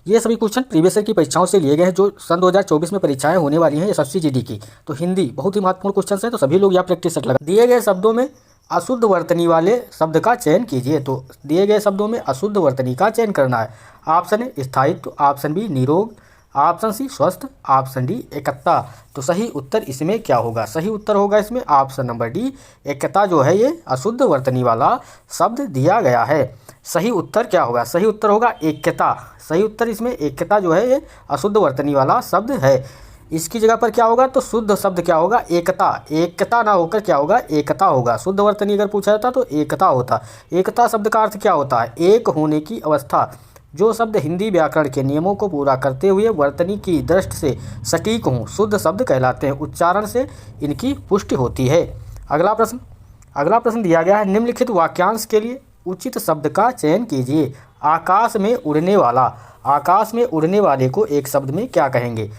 ये सभी question previous year की परीक्षाओं से लिए गए हैं जो सन 2024 में परीक्षाएं होने वाली हैं एसएससी जीडी की। तो हिंदी बहुत ही महत्वपूर्ण क्वेश्चन है, तो सभी लोग यहाँ प्रैक्टिस सेट लगा। दिए गए शब्दों में अशुद्ध वर्तनी वाले शब्द का चयन कीजिए। तो दिए गए शब्दों में अशुद्ध वर्तनी का चयन करना है। ऑप्शन ए स्थायित्व, ऑप्शन बी निरोग, ऑप्शन सी स्वस्थ, ऑप्शन डी एकता। तो सही उत्तर इसमें क्या होगा? सही उत्तर होगा इसमें ऑप्शन नंबर डी, एकता जो है ये अशुद्ध वर्तनी वाला शब्द दिया गया है। सही उत्तर क्या होगा? सही उत्तर होगा एकता। सही उत्तर इसमें एकता जो है ये अशुद्ध वर्तनी वाला शब्द है। इसकी जगह पर क्या होगा? तो शुद्ध शब्द क्या होगा? एकता। एकता ना होकर क्या होगा? एकता होगा। शुद्ध वर्तनी अगर पूछा जाता तो एकता होता। एकता शब्द का अर्थ क्या होता है? एक होने की अवस्था। जो शब्द हिंदी व्याकरण के नियमों को पूरा करते हुए वर्तनी की दृष्टि से सटीक हों, शुद्ध शब्द कहलाते हैं। उच्चारण से इनकी पुष्टि होती है। अगला प्रश्न दिया गया है, निम्नलिखित वाक्यांश के लिए उचित शब्द का चयन कीजिए। आकाश में उड़ने वाला। आकाश में उड़ने वाले को एक शब्द में क्या कहेंगे?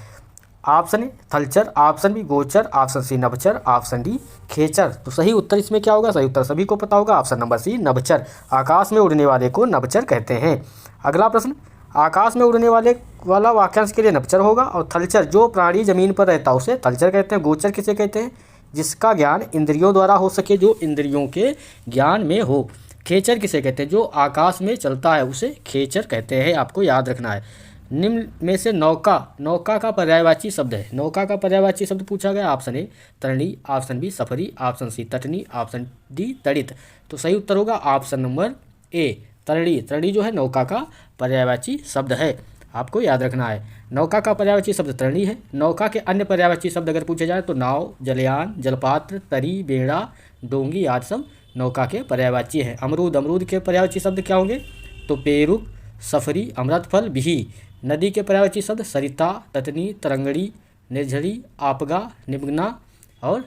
ऑप्शन ए थलचर, ऑप्शन बी गोचर, ऑप्शन सी नभचर, ऑप्शन डी खेचर। तो सही उत्तर इसमें क्या होगा? सही उत्तर सभी को पता होगा, ऑप्शन नंबर सी नभचर। आकाश में उड़ने वाले को नभचर कहते हैं। अगला प्रश्न, आकाश में उड़ने वाला वाक्यांश के लिए नभचर होगा। और थलचर जो प्राणी जमीन पर रहता है उसे थलचर कहते हैं। गोचर किसे कहते हैं? जिसका ज्ञान इंद्रियों द्वारा हो सके, जो इंद्रियों के ज्ञान में हो। खेचर किसे कहते हैं? जो आकाश में चलता है उसे खेचर कहते हैं। आपको याद रखना है। निम्न में से नौका का पर्यायवाची शब्द है। नौका का पर्यायवाची शब्द पूछा गया। ऑप्शन ए तरणी, ऑप्शन बी सफरी, ऑप्शन सी तटनी, ऑप्शन डी तड़ित। तो सही उत्तर होगा ऑप्शन नंबर ए तरणी। तरणी जो है नौका का पर्यायवाची शब्द है, आपको याद रखना है। नौका का पर्यायवाची शब्द तरणी है। नौका के अन्य पर्यायवाची शब्द अगर पूछे जाए तो नाव, जलयान, जलपात्र, तरी, बेड़ा, डोंगी आदि सब नौका के पर्यायवाची हैं। अमरूद के पर्यायवाची शब्द क्या होंगे? तो पेरुक, सफरी, अमृतफल, बिही। नदी के पर्यायवाची शब्द सरिता, तटनी, तरंगड़ी, निर्झरी, आपगा, निमग्ना और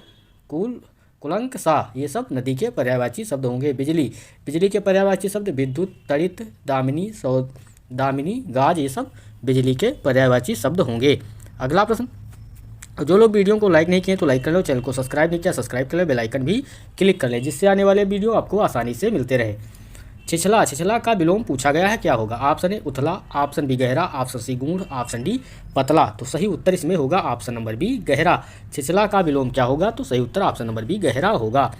कुलंक सा। ये सब नदी के पर्यायवाची शब्द होंगे। बिजली के पर्यायवाची शब्द विद्युत, तड़ित, दामिनी, गाज। ये सब बिजली के पर्यायवाची शब्द होंगे। अगला प्रश्न, जो लोग वीडियो को लाइक नहीं किए तो लाइक कर लो, चैनल को सब्सक्राइब नहीं किया सब्सक्राइब कर लो, बेल आइकन भी क्लिक कर ले, जिससे आने वाले वीडियो आपको आसानी से मिलते रहे। छिछला का विलोम पूछा गया है, क्या होगा? ऑप्शन ए उथला, ऑप्शन बी गहरा, ऑप्शन सी गूढ़, ऑप्शन डी पतला। तो सही उत्तर इसमें होगा ऑप्शन नंबर बी गहरा। छिछला का विलोम क्या होगा? तो सही उत्तर ऑप्शन नंबर बी गहरा होगा।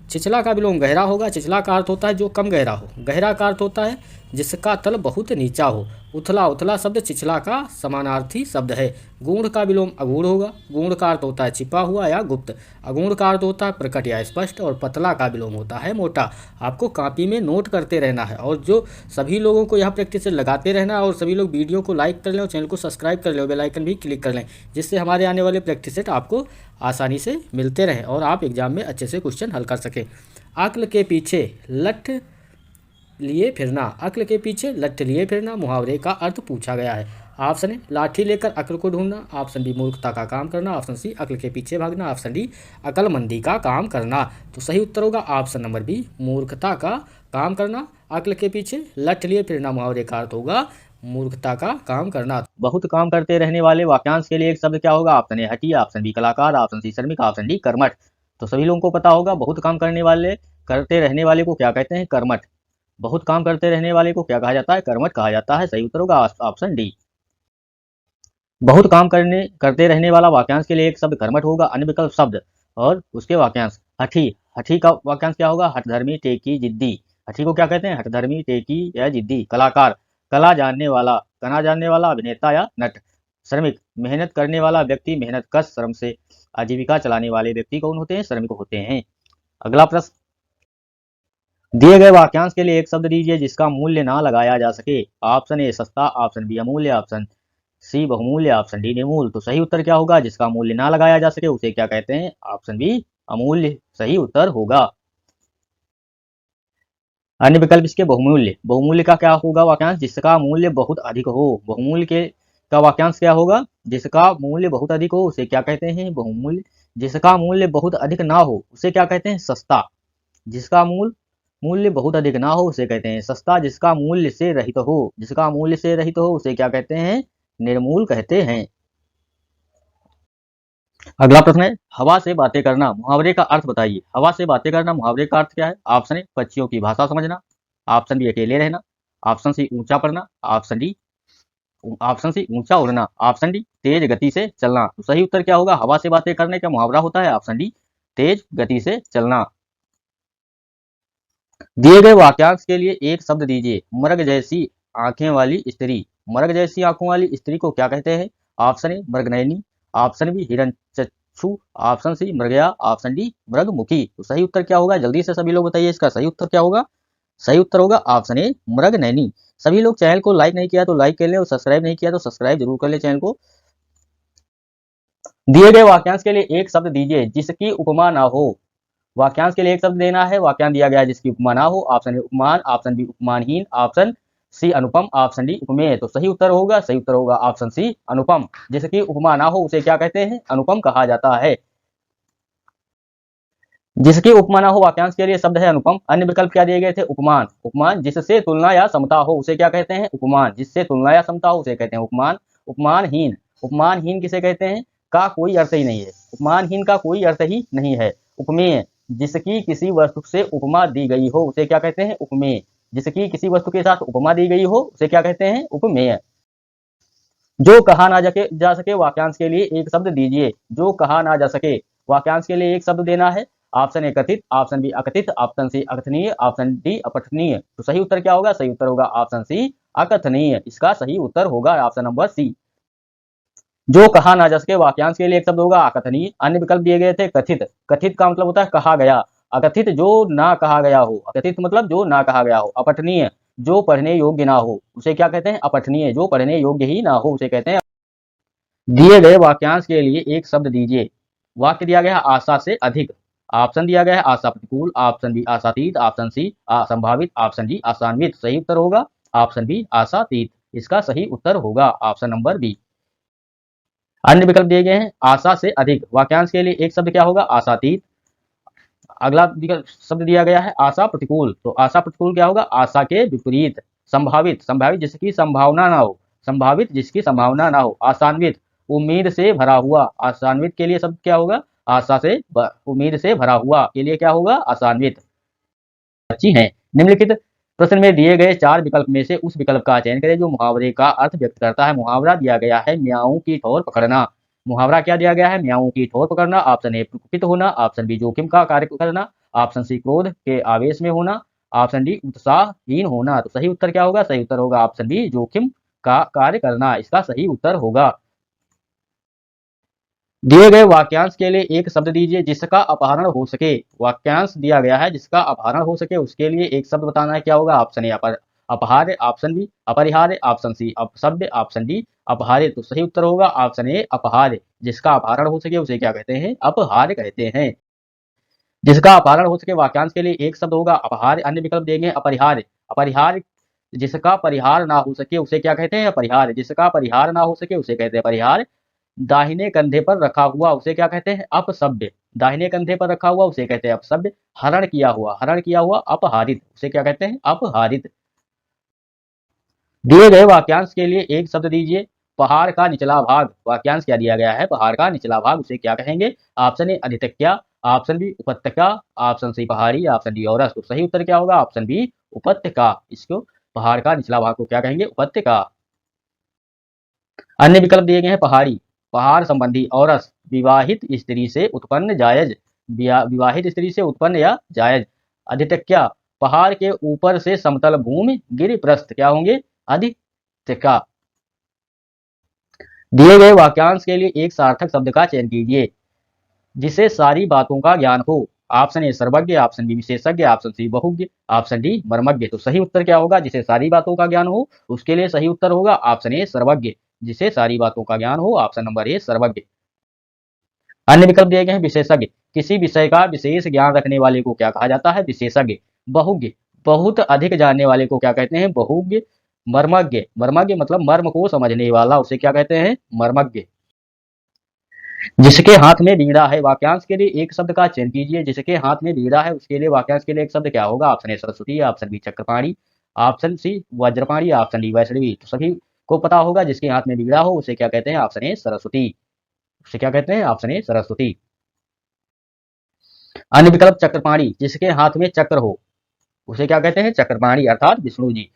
छिछला का विलोम गहरा होगा। छिछला का अर्थ होता है जो कम गहरा हो। गहरा का अर्थ होता है जिसका तल बहुत नीचा हो। उथला शब्द छिछला का समानार्थी शब्द है। गूढ़ का विलोम अगूढ़ होगा। गूढ़ का अर्थ होता है छिपा हुआ या गुप्त। अगूढ़ का अर्थ होता है प्रकट या स्पष्ट। और पतला का विलोम होता है मोटा। आपको कॉपी में नोट करते रहना है और जो सभी लोगों को यहाँ प्रैक्टिस से लगाते रहना है। और सभी लोग वीडियो को लाइक कर लें और चैनल को सब्सक्राइब कर लें, बेल आइकन भी क्लिक कर लें, जिससे हमारे आने वाले प्रैक्टिस सेट आपको आसानी से मिलते रहें और आप एग्जाम में अच्छे से क्वेश्चन हल कर सकें। अक्ल के पीछे लठ लिए फिरना। अक्ल के पीछे लठ लिए फिरना मुहावरे का अर्थ पूछा गया है। ऑप्शन ए लाठी लेकर अक्ल को ढूंढना, ऑप्शन बी मूर्खता का काम करना, ऑप्शन सी अक्ल के पीछे भागना, ऑप्शन डी अक्लमंदी का काम करना। तो सही उत्तर होगा ऑप्शन नंबर बी मूर्खता का काम करना। अक्ल के पीछे लठ लिए फिरना मुहावरे का अर्थ होगा मूर्खता का काम करना। बहुत काम करते रहने वाले वाक्यांश के लिए एक शब्द क्या होगा? ऑप्शन ए हठी, ऑप्शन बी कलाकार, ऑप्शन सी श्रमिक, ऑप्शन डी कर्मठ। तो सभी लोगों को पता होगा बहुत काम करते रहने वाले को क्या कहते हैं? कर्मठ। बहुत काम करते रहने वाले को क्या कहा जाता है? कर्मठ कहा जाता है। सही उत्तर होगा ऑप्शन डी। बहुत काम करते रहने वाला वाक्यांश के लिए एक शब्द कर्मठ होगा। अन्य विकल्प शब्द और उसके वाक्यांश। हठी का वाक्यांश क्या होगा? हठधर्मी, टेकी, जिद्दी। हठी को क्या कहते हैं? हठधर्मी, टेकी या जिद्दी। कलाकार, कला जानने वाला अभिनेता या नट। श्रमिक, मेहनत करने वाला व्यक्ति, मेहनत कश, श्रम से आजीविका चलाने वाले व्यक्ति कौन होते हैं? श्रमिक होते हैं। अगला प्रश्न, दिए गए वाक्यांश के लिए एक शब्द दीजिए जिसका मूल्य ना लगाया जा सके। ऑप्शन ए सस्ता, ऑप्शन बी अमूल्य, ऑप्शन सी बहुमूल्य, ऑप्शन डी निर्मूल। तो सही उत्तर क्या होगा? जिसका मूल्य ना लगाया जा सके उसे क्या कहते हैं? ऑप्शन बी अमूल्य सही उत्तर होगा। अन्य विकल्प इसके बहुमूल्य। बहुमूल्य का क्या होगा वाक्यांश? जिसका मूल्य बहुत अधिक हो। बहुमूल्य का वाक्यांश क्या होगा? जिसका मूल्य बहुत अधिक हो उसे क्या कहते हैं? बहुमूल्य। जिसका मूल्य बहुत अधिक ना हो उसे क्या कहते हैं? सस्ता। जिसका मूल्य बहुत अधिक ना हो उसे कहते हैं सस्ता। जिसका मूल्य से रहित हो उसे क्या कहते हैं? निर्मूल कहते हैं। अगला प्रश्न है, हवा से बातें करना मुहावरे का अर्थ बताइए। हवा से बातें करना मुहावरे का अर्थ क्या है? ऑप्शन ए पक्षियों की भाषा समझना, ऑप्शन बी अकेले रहना, ऑप्शन सी ऊंचा पड़ना, ऑप्शन डी ऑप्शन सी ऊंचा उड़ना, ऑप्शन डी तेज गति से चलना। तो सही उत्तर क्या होगा? हवा से बातें करने का मुहावरा होता है ऑप्शन डी तेज गति से चलना। दिए गए वाक्यांश के लिए एक शब्द दीजिए। मृग जैसी आंखें वाली स्त्री। मृग जैसी आंखों वाली स्त्री को क्या कहते हैं? ऑप्शन ए मृगनयनी, ऑप्शन बी हिरण्यचक्षु, ऑप्शन सी मृगया, ऑप्शन डी मृगमुखी। तो सही उत्तर क्या होगा? जल्दी से सभी लोग बताइए, इसका सही उत्तर क्या होगा? सही उत्तर होगा ऑप्शन ए मृगनयनी। सभी लोग चैनल को लाइक नहीं किया तो लाइक कर ले और सब्सक्राइब नहीं किया तो सब्सक्राइब जरूर कर ले चैनल को। दिए गए वाक्यांश के लिए एक शब्द दीजिए जिसकी उपमा ना हो। वाक्यांश के लिए एक शब्द देना है, वाक्यांश दिया गया है जिसकी उपमा ना हो। ऑप्शन ए उपमान, ऑप्शन बी उपमानहीन, ऑप्शन सी अनुपम, ऑप्शन डी उपमेय। तो सही उत्तर होगा ऑप्शन सी अनुपम। जिसकी उपमा ना हो उसे क्या कहते हैं? अनुपम कहा जाता है। जिसकी उपमा ना हो वाक्यांश के लिए शब्द है अनुपम। अन्य विकल्प क्या दिए गए थे? उपमान, उपमान जिससे तुलना या समता हो उसे क्या कहते हैं? उपमान। जिससे तुलना या समता हो उसे कहते हैं उपमान। उपमानहीन, उपमानहीन किसे कहते हैं? का कोई अर्थ ही नहीं है, उपमानहीन का कोई अर्थ ही नहीं है। उपमेय, जिसकी किसी वस्तु से उपमा दी गई हो उसे क्या कहते हैं? उपमेय। जिसकी किसी वस्तु के साथ उपमा दी गई हो उसे क्या कहते हैं? उपमेय। जो कहा ना जा सके वाक्यांश के लिए एक शब्द दीजिए। जो कहा ना जा सके वाक्यांश के लिए एक शब्द देना है। ऑप्शन ए कथित, ऑप्शन बी अकथित, ऑप्शन सी अकथनीय, ऑप्शन डी अपठनीय। तो सही उत्तर क्या होगा? सही उत्तर होगा ऑप्शन सी अकथनीय। इसका सही उत्तर होगा ऑप्शन नंबर सी। जो कहा ना जा सके वाक्यांश के लिए एक शब्द होगा अकथनीय। अन्य विकल्प दिए गए थे कथित, कथित का मतलब होता है कहा गया। अकथित जो ना कहा गया हो, अकथित मतलब जो ना कहा गया हो। अपठनीय जो पढ़ने योग्य ना हो उसे क्या कहते हैं? अपठनीय। जो पढ़ने योग्य ही ना हो उसे कहते हैं। दिए गए वाक्यांश के लिए एक शब्द दीजिए। वाक्य दिया गया है आशा से अधिक। ऑप्शन दिया गया है आशा प्रतिकूल, ऑप्शन बी आशातीत, ऑप्शन सी असंभावित, ऑप्शन डी आशान्वित। सही उत्तर होगा ऑप्शन बी आशातीत। इसका सही उत्तर होगा ऑप्शन नंबर बी। अन्य विकल्प दिए गए हैं आशा से अधिक। वाक्यांश के लिए एक शब्द क्या होगा? आशातीत। अगला विकल्प शब्द दिया गया है आशा प्रतिकूल। तो आशा प्रतिकूल क्या होगा? आशा के विपरीत। संभावित, संभावित जिसकी संभावना ना हो, संभावित जिसकी संभावना ना हो। आशान्वित, उम्मीद से भरा हुआ। आशान्वित के लिए शब्द क्या होगा? आशा से उम्मीद से भरा हुआ के लिए क्या होगा? आशान्वित। अच्छी है। निम्नलिखित प्रश्न में दिए गए चार विकल्प में से उस विकल्प का चयन करें जो मुहावरे का अर्थ व्यक्त करता है। मुहावरा दिया गया है म्याऊं की ठोर पकड़ना। मुहावरा क्या दिया गया है? म्याऊं की ठोर पकड़ना। ऑप्शन ए कुपित होना, ऑप्शन बी जोखिम का कार्य करना, ऑप्शन सी क्रोध के आवेश में होना, ऑप्शन डी उत्साहहीन होना। तो सही उत्तर क्या होगा? सही उत्तर होगा ऑप्शन बी जोखिम का कार्य करना। इसका सही उत्तर होगा। दिए गए वाक्यांश के लिए एक शब्द दीजिए जिसका अपहरण हो सके। वाक्यांश दिया गया है जिसका अपहरण हो सके उसके लिए एक शब्द बताना है। क्या होगा? ऑप्शन ए अपहार्य, ऑप्शन बी अपरिहार्य, ऑप्शन सी अपशब्द, ऑप्शन डी अपहार्य। तो सही उत्तर होगा ऑप्शन ए अपहार्य। जिसका अपहरण हो सके उसे क्या कहते हैं? अपहार्य कहते हैं। जिसका अपहरण हो सके वाक्यांश के लिए एक शब्द होगा अपहार्य। अन्य विकल्प देंगे अपरिहार्य। अपरिहार्य जिसका परिहार ना हो सके उसे क्या कहते हैं? अपरिहार्य। जिसका परिहार ना हो सके उसे कहते हैं परिहार्य। दाहिने कंधे पर रखा हुआ उसे क्या कहते हैं? अपशब्द। दाहिने कंधे पर रखा हुआ उसे कहते हैं अपशब्द। हरण किया हुआ अपहारित उसे क्या कहते हैं? अपहारित। दिए गए वाक्यांश के लिए एक शब्द दीजिए। पहाड़ का निचला भाग। वाक्यांश क्या दिया गया है? पहाड़ का निचला भाग उसे क्या कहेंगे? ऑप्शन ए अधितक्या, ऑप्शन बी उपत्यका, ऑप्शन सी पहाड़ी, ऑप्शन डी औरस। तो सही उत्तर क्या होगा? ऑप्शन बी उपत्यका। इसको पहाड़ का निचला भाग को क्या कहेंगे? उपत्यका। अन्य विकल्प दिए गए हैं पहाड़ी, पहाड़ संबंधी, औरस विवाहित स्त्री से उत्पन्न जायज, विवाहित स्त्री से उत्पन्न या जायज। अधितक्या पहाड़ के ऊपर से समतल भूमि, गिरिप्रस्थ क्या होंगे? अधितक्या। दिए गए वाक्यांश के लिए एक सार्थक शब्द का चयन कीजिए जिसे सारी बातों का ज्ञान हो। ऑप्शन ए सर्वज्ञ, ऑप्शन बी विशेषज्ञ, ऑप्शन सी बहुज्ञ, ऑप्शन डी मर्मज्ञ। तो सही उत्तर क्या होगा? जिसे सारी बातों का ज्ञान हो उसके लिए सही उत्तर होगा ऑप्शन ए सर्वज्ञ। जिसे सारी बातों का ज्ञान हो, ऑप्शन नंबर ए सर्वज्ञ। अन्य विकल्प दिए गए हैं विशेषज्ञ। किसी विषय का विशेष ज्ञान रखने वाले को क्या कहा जाता है? विशेषज्ञ। बहुज्ञ बहुत अधिक जानने वाले को क्या कहते हैं? बहुज्ञ। मर्मज्ञ, मर्मज्ञ मतलब मर्म को समझने वाला उसे क्या कहते हैं? मर्मज्ञ। जिसके हाथ में बीड़ा है। वाक्यांश के लिए एक शब्द का चयन कीजिए। जिसके हाथ में बीड़ा है उसके लिए वाक्यांश के लिए एक शब्द क्या होगा? Option A Saraswati, option B Chakrapani, option C Vajrapani, option D Vaishnavi. तो सभी को पता होगा जिसके हाथ में बीड़ा हो उसे क्या कहते हैं? Option A Saraswati. उसे क्या कहते हैं? Option A Saraswati. अन्य विकल्प चक्रपाणी जिसके हाथ में चक्र हो उसे क्या कहते हैं? चक्रपाणी अर्थात विष्णु जी।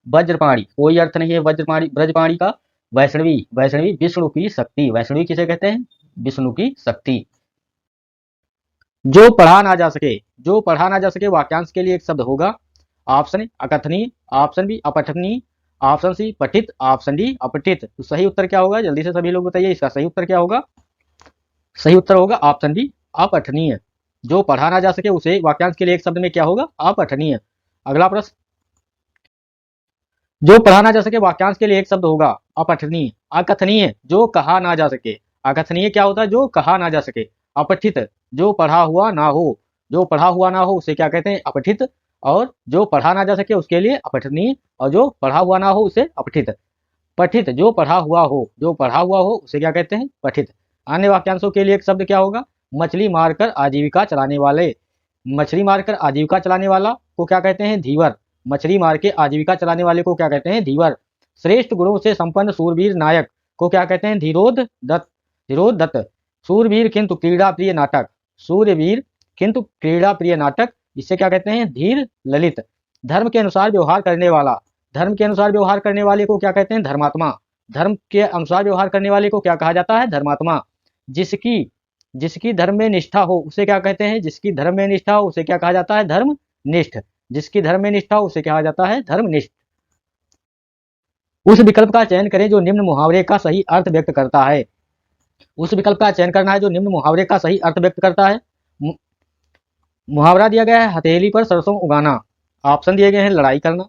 वज्रपाणी कोई अर्थ नहीं है वज्रपाणी ब्रजपाणी का। वैष्णवी, वैष्णवी विष्णु की शक्ति, वैष्णवी किसे कहते हैं? विष्णु की शक्ति। जो पढ़ा ना जा सके, जो पढ़ा ना जा सके वाक्यांश के लिए एक शब्द होगा। ऑप्शन ए अकथनीय, ऑप्शन बी अपठनीय, ऑप्शन सी पठित, ऑप्शन डी अपठित। तो सही उत्तर क्या होगा? जल्दी से सभी लोग बताइए, इसका सही उत्तर क्या होगा? सही उत्तर होगा ऑप्शन डी अपठनीय। जो पढ़ा ना जा सके उसे वाक्यांश के लिए एक शब्द में क्या होगा? अपठनीय। अगला प्रश्न, जो पढ़ा ना जा सके वाक्यांश के लिए एक शब्द होगा अपठनीय। अकथनीय, जो कहा ना जा सके। अकथनीय क्या होता है? जो कहा ना जा सके। अपठित, जो पढ़ा हुआ ना हो। जो पढ़ा हुआ ना हो उसे क्या कहते हैं? अपठित। और जो पढ़ा ना जा सके उसके लिए अपठनीय, और जो पढ़ा हुआ ना हो उसे अपठित। पठित, जो पढ़ा हुआ हो, जो पढ़ा हुआ हो उसे क्या कहते हैं? पठित। अन्य वाक्यांशों के लिए एक शब्द क्या होगा? मछली मारकर आजीविका चलाने वाले। मछली मारकर आजीविका चलाने वाला को क्या कहते हैं? धीवर। मछली मार के आजीविका चलाने वाले को क्या कहते हैं? धीवर। श्रेष्ठ गुणों से संपन्न सूरवीर नायक को क्या कहते हैं? धीरोद दत्त। धीरोद दत्त। सूरवीर किंतु क्रीड़ा प्रिय नाटक, सूर्यवीर किंतु क्रीड़ा प्रिय नाटक, इसे क्या कहते हैं? धीर ललित। धर्म के अनुसार व्यवहार करने वाला, धर्म के अनुसार व्यवहार करने वाले को क्या कहते हैं? धर्मात्मा। धर्म के अनुसार व्यवहार करने वाले को क्या कहा जाता है? धर्मात्मा। जिसकी जिसकी धर्म में निष्ठा हो उसे क्या कहते हैं? जिसकी धर्म में निष्ठा हो उसे क्या कहा जाता है? धर्मनिष्ठ। जिसकी धर्म में निष्ठा हो उसे कहा जाता है? धर्मनिष्ठ। उस विकल्प का चयन करें जो निम्न मुहावरे का सही अर्थ व्यक्त करता है। उस विकल्प का चयन करना है जो निम्न मुहावरे का सही अर्थ व्यक्त करता है। मुहावरा दिया गया है हथेली पर सरसों उगाना। ऑप्शन दिए गए हैं लड़ाई करना,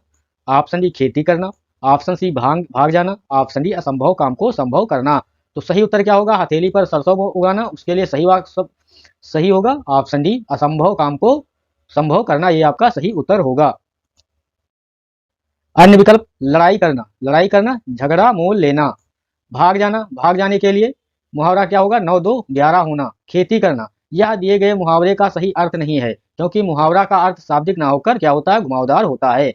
ऑप्शन डी खेती करना, ऑप्शन सी भाग जाना, ऑप्शन डी असंभव काम को संभव करना। तो सही उत्तर क्या होगा? हथेली पर सरसों उगाना। उसके लिए सही होगा ऑप्शन डी असंभव काम को संभव करना, ये आपका सही उत्तर होगा। अन्य विकल्प लड़ाई करना, लड़ाई करना, झगड़ा मोल लेना। भाग जाना, भाग जाने के लिए मुहावरा क्या होगा? 9 2 11 होना। खेती करना, यह दिए गए मुहावरे का सही अर्थ नहीं है क्योंकि मुहावरा का अर्थ शाब्दिक ना होकर क्या होता है? घुमावदार होता है।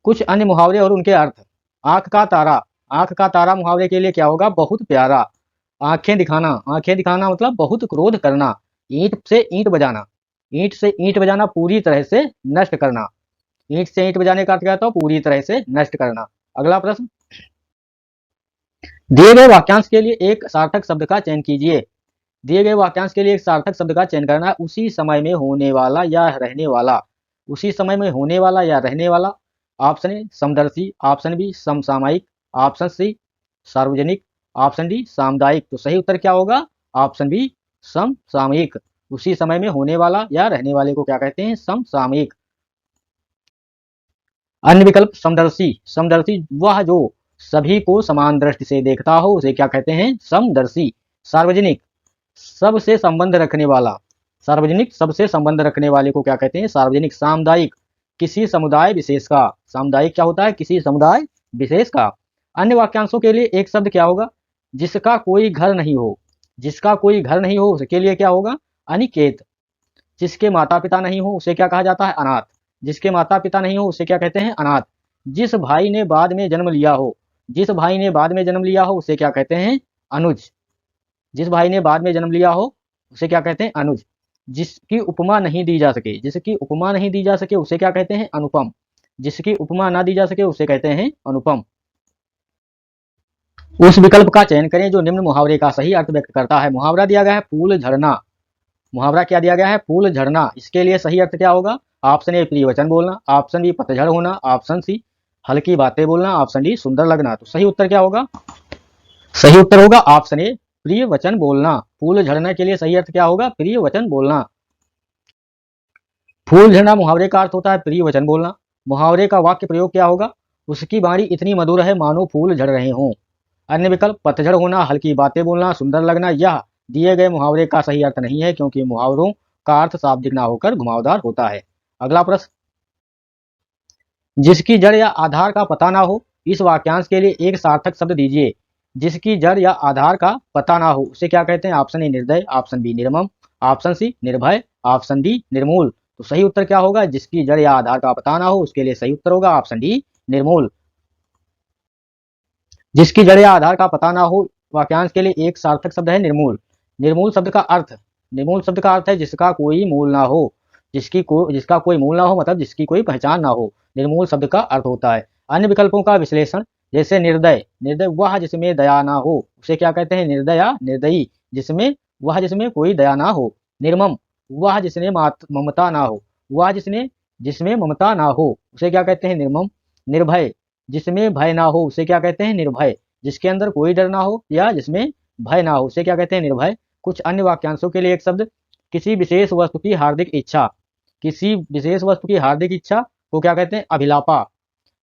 कुछ अन्य मुहावरे और उनके अर्थ। आंख का तारा, आंख का तारा मुहावरे के लिए क्या होगा? बहुत प्यारा। आंखें दिखाना, आंखें दिखाना मतलब बहुत क्रोध करना। ईंट से ईंट बजाना, ईंट से ईंट बजाना पूरी तरह से नष्ट करना। ईंट से ईंट बजाने का अर्थ क्या होता है? पूरी तरह से नष्ट करना। अगला प्रश्न, दिए गए वाक्यांश के लिए एक सार्थक शब्द का चयन कीजिए। दिए गए वाक्यांश के लिए एक सार्थक शब्द का चयन करना है। उसी समय में होने वाला या रहने वाला, उसी समय में होने वाला या रहने वाला। Option A Samdarshi, option B समसामयिक, ऑप्शन सी सार्वजनिक, ऑप्शन डी सामुदायिक। तो सही उत्तर क्या होगा? ऑप्शन बी समसामयिक। उसी समय में होने वाला या रहने वाले को क्या कहते हैं? समसामयिक। अन्य विकल्प समदर्शी, समदर्शी वह जो सभी को समान दृष्टि से देखता हो उसे क्या कहते हैं? समदर्शी। सार्वजनिक, सबसे संबंध रखने वाला, सार्वजनिक सबसे संबंध रखने वाले को क्या कहते हैं? सार्वजनिक। सामुदायिक, किसी समुदाय विशेष का। सामुदायिक क्या होता है? किसी समुदाय विशेष का। अन्य वाक्यांशों के लिए एक शब्द क्या होगा? जिसका कोई घर नहीं हो, जिसका कोई घर नहीं हो उसके लिए क्या होगा? अनिकेत। जिसके माता पिता नहीं हो उसे क्या कहा जाता है? अनाथ। जिसके माता पिता नहीं हो उसे क्या कहते हैं? अनाथ। जिस भाई ने बाद में जन्म लिया हो, जिस भाई ने बाद में जन्म लिया हो उसे क्या कहते हैं? अनुज। जिस भाई ने बाद में जन्म लिया हो उसे क्या कहते हैं? अनुज। जिसकी उपमा नहीं दी जा सके, जिसकी उपमा नहीं दी जा सके उसे क्या कहते हैं? अनुपम। जिसकी उपमा ना दी जा सके उसे कहते हैं अनुपम। उस विकल्प का चयन करें जो निम्न मुहावरे का सही अर्थ व्यक्त करता है। मुहावरा दिया गया है फूल झड़ना। मुहावरा क्या दिया गया है? फूल झड़ना। इसके लिए सही अर्थ क्या होगा? ऑप्शन ए प्रिय वचन बोलना, ऑप्शन बी पतझड़ होना, ऑप्शन सी हल्की बातें बोलना, ऑप्शन डी सुंदर लगना। तो सही उत्तर क्या होगा? सही उत्तर होगा ऑप्शन ए प्रिय वचन बोलना। फूल झड़ना के लिए सही अर्थ क्या होगा? प्रिय वचन बोलना। फूल झड़ना मुहावरे का अर्थ होता है प्रिय वचन बोलना। मुहावरे का वाक्य प्रयोग क्या होगा? उसकी वाणी इतनी मधुर है मानो फूल झड़ रहे हों। अन्य विकल्प पतझड़ होना, हल्की बातें बोलना, सुंदर लगना, यह दिए गए मुहावरे का सही अर्थ नहीं है क्योंकि मुहावरों का अर्थ शाब्दिक ना होकर घुमावदार होता है। अगला प्रश्न, जिसकी जड़ या आधार का पता ना हो, इस वाक्यांश के लिए एक सार्थक शब्द दीजिए। जिसकी जड़ या आधार का पता ना हो उसे क्या कहते हैं? ऑप्शन ए निर्दय, ऑप्शन बी निर्मम, ऑप्शन सी निर्भय, ऑप्शन डी निर्मूल। तो सही उत्तर क्या होगा? जिसकी जड़ या आधार का पता ना हो उसके लिए सही उत्तर होगा ऑप्शन डी निर्मूल। जिसकी जड़ या आधार का पता ना हो वाक्यांश के लिए एक सार्थक शब्द है निर्मूल। निर्मूल शब्द का अर्थ, निर्मूल शब्द का अर्थ है जिसका कोई मूल ना हो। जिसका कोई मूल ना हो मतलब जिसकी कोई पहचान ना हो, निर्मूल शब्द का अर्थ होता है। अन्य विकल्पों का विश्लेषण जैसे निर्दय, निर्दय वह जिसमें दया ना हो, उसे क्या कहते हैं? निर्दया, निर्दयी, जिसमें वह जिसमें कोई दया ना हो। निर्मम, वह जिसने ममता ना हो, वह जिसमें ममता ना हो, उसे क्या कहते हैं? निर्मम। निर्भय, जिसमें भय ना हो, उसे क्या कहते हैं? निर्भय। जिसके अंदर कोई डर ना हो या जिसमें भय ना हो, उसे क्या कहते हैं? निर्भय। कुछ अन्य वाक्यांशों के लिए एक शब्द, किसी विशेष वस्तु की हार्दिक इच्छा, किसी विशेष वस्तु की हार्दिक इच्छा को क्या कहते हैं? अभिलापा।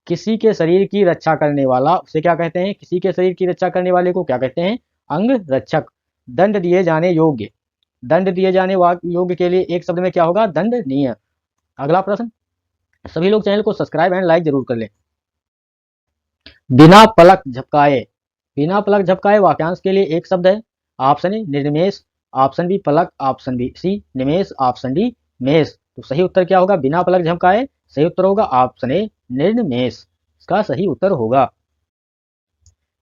किसी के शरीर की रक्षा करने वाला, उसे क्या कहते हैं? किसी के शरीर की रक्षा करने वाले को क्या कहते हैं? अंग रक्षक। दंड दिए जाने योग्य, दंड दिए जाने योग्य के लिए एक शब्द में क्या होगा? दंडनीय। अगला प्रश्न, सभी लोग चैनल को सब्सक्राइब एंड लाइक जरूर कर लें। बिना पलक झपकाए, बिना पलक झपकाए वाक्यांश के लिए एक शब्द है। ऑप्शन ए निर्निमेष, ऑप्शन बी पलक, ऑप्शन बी सी निमेष, ऑप्शन डी मेष। तो सही उत्तर क्या होगा? बिना पलक झपकाए। सही उत्तर होगा ऑप्शन ए निर्निमेष, इसका सही उत्तर होगा।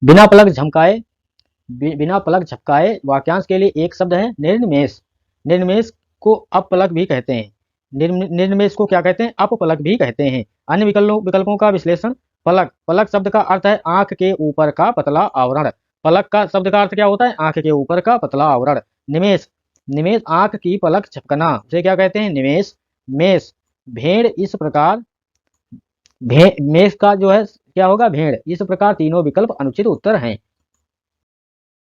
बिना पलक झपकाए, बिना पलक झपकाए वाक्यांश के लिए एक शब्द है निर्निमेष। निर्निमेष को अपलक भी कहते हैं। निर्निमेष को क्या कहते हैं? अपपलक भी कहते हैं। अन्य विकल्पों का विश्लेषण। पलक, पलक शब्द का अर्थ है आंख के ऊपर का पतला आवरण। पलक का शब्द का अर्थ क्या होता है? आंख के ऊपर का पतला आवरण। निमेष, निमेष आंख की पलक झपकना, उसे क्या कहते हैं? निमेष। मेष, भेड़ इस प्रकार, मेष का जो है क्या होगा? भेड़। इस प्रकार तीनों विकल्प अनुचित उत्तर हैं।